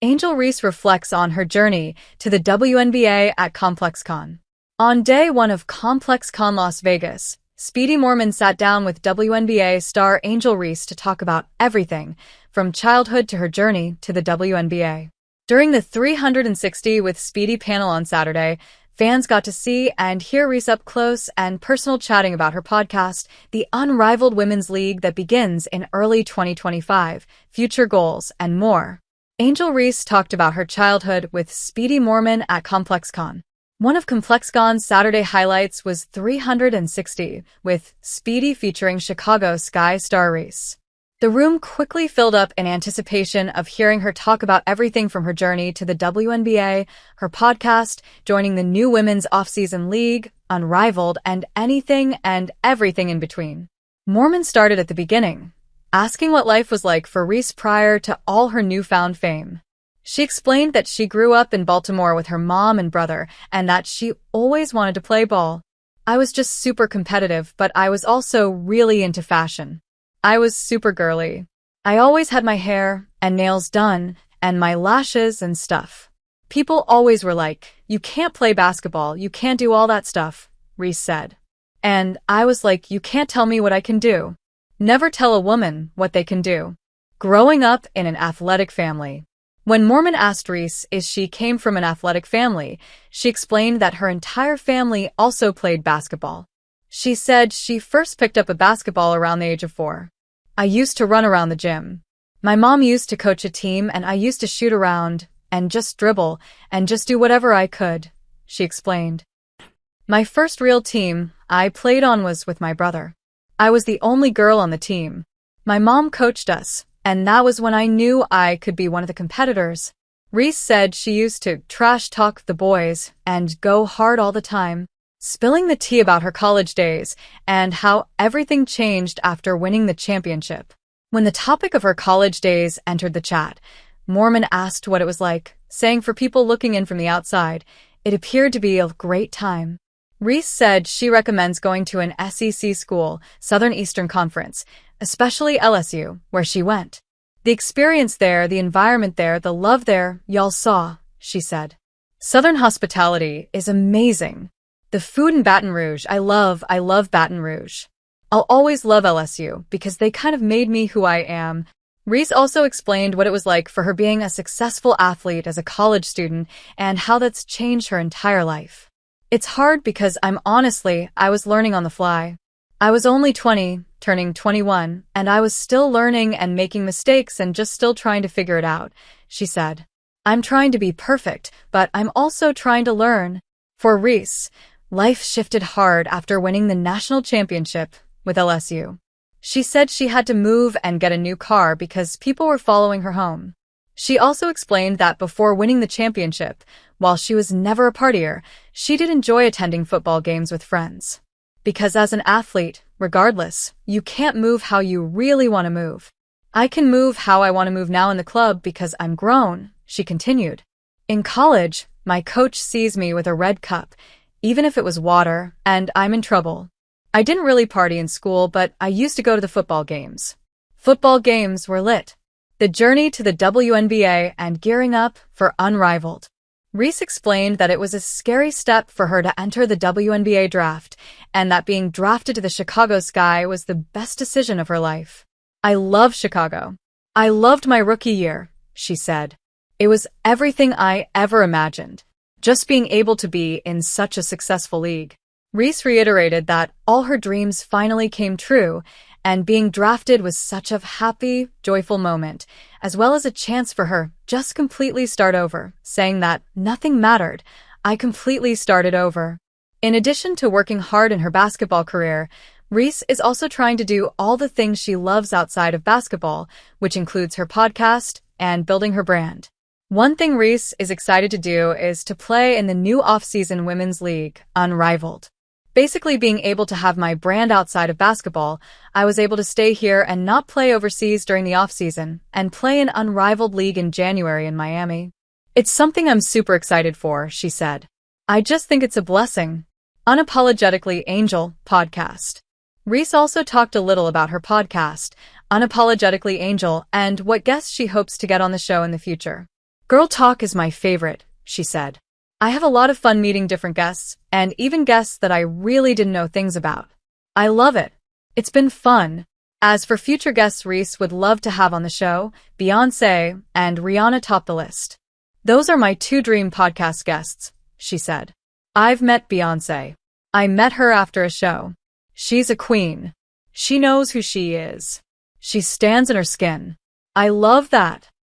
Angel Reese reflects on her journey to the WNBA at ComplexCon. On day one of ComplexCon Las Vegas, Speedy Mormon sat down with WNBA star Angel Reese to talk about everything, from childhood to her journey to the WNBA. During the 360 with Speedy panel on Saturday, fans got to see and hear Reese up close and personal chatting about her podcast, the Unrivaled Women's League that begins in early 2025, future goals, and more. Angel Reese talked about her childhood with Speedy Mormon at ComplexCon. One of ComplexCon's Saturday highlights was 360, with Speedy featuring Chicago Sky star Reese. The room quickly filled up in anticipation of hearing her talk about everything from her journey to the WNBA, her podcast, joining the new women's offseason league, Unrivaled, and anything and everything in between. Mormon started at the beginning, asking what life was like for Reese prior to all her newfound fame. She explained that she grew up in Baltimore with her mom and brother, and that she always wanted to play ball. I was just super competitive, but I was also really into fashion. I was super girly. I always had my hair and nails done, and my lashes and stuff. People always were like, "You can't play basketball, you can't do all that stuff," Reese said. And I was like, "You can't tell me what I can do." Never tell a woman what they can do. Growing up in an athletic family. When Mormon asked Reese if she came from an athletic family, she explained that her entire family also played basketball. She said she first picked up a basketball around the age of 4. "I used to run around the gym. My mom used to coach a team and I used to shoot around and just dribble and just do whatever I could," she explained. "My first real team I played on was with my brother. I was the only girl on the team. My mom coached us, and that was when I knew I could be one of the competitors." Reese said she used to trash talk the boys and go hard all the time, spilling the tea about her college days and how everything changed after winning the championship. When the topic of her college days entered the chat, Mormon asked what it was like, saying for people looking in from the outside, it appeared to be a great time. Reese said she recommends going to an SEC school, Southern Eastern Conference, especially LSU, where she went. "The experience there, the environment there, the love there, y'all saw," she said. "Southern hospitality is amazing. The food in Baton Rouge, I love Baton Rouge. I'll always love LSU because they kind of made me who I am." Reese also explained what it was like for her being a successful athlete as a college student and how that's changed her entire life. "It's hard because I was learning on the fly. I was only 20, turning 21, and I was still learning and making mistakes and just still trying to figure it out," she said. "I'm trying to be perfect, but I'm also trying to learn." For Reese, life shifted hard after winning the national championship with LSU. She said she had to move and get a new car because people were following her home. She also explained that before winning the championship, while she was never a partier, she did enjoy attending football games with friends. Because as an athlete, regardless, you can't move how you really want to move. "I can move how I want to move now in the club because I'm grown," she continued. "In college, my coach sees me with a red cup, even if it was water, and I'm in trouble. I didn't really party in school, but I used to go to the football games. Football games were lit." The journey to the WNBA and gearing up for Unrivaled. Reese explained that it was a scary step for her to enter the WNBA draft, and that being drafted to the Chicago Sky was the best decision of her life. "I love Chicago. I loved my rookie year," she said. "It was everything I ever imagined. Just being able to be in such a successful league." Reese reiterated that all her dreams finally came true, and being drafted was such a happy, joyful moment, as well as a chance for her just completely start over, saying that nothing mattered, "I completely started over." In addition to working hard in her basketball career, Reese is also trying to do all the things she loves outside of basketball, which includes her podcast and building her brand. One thing Reese is excited to do is to play in the new off-season women's league, Unrivaled. "Basically being able to have my brand outside of basketball, I was able to stay here and not play overseas during the off-season and play an Unrivaled league in January in Miami. It's something I'm super excited for," she said. "I just think it's a blessing." Unapologetically Angel podcast. Reese also talked a little about her podcast, Unapologetically Angel, and what guests she hopes to get on the show in the future. Girl talk is my favorite, she said. I have a lot of fun meeting different guests, and even guests that I really didn't know things about. I love it. It's been fun. As for future guests Reese would love to have on the show, Beyonce and Rhianna top the list. Those are my two dream podcast guests, she said. I've met Beyonce. I met her after a show. She's a queen. She knows who she is. She stands in her skin. I love that.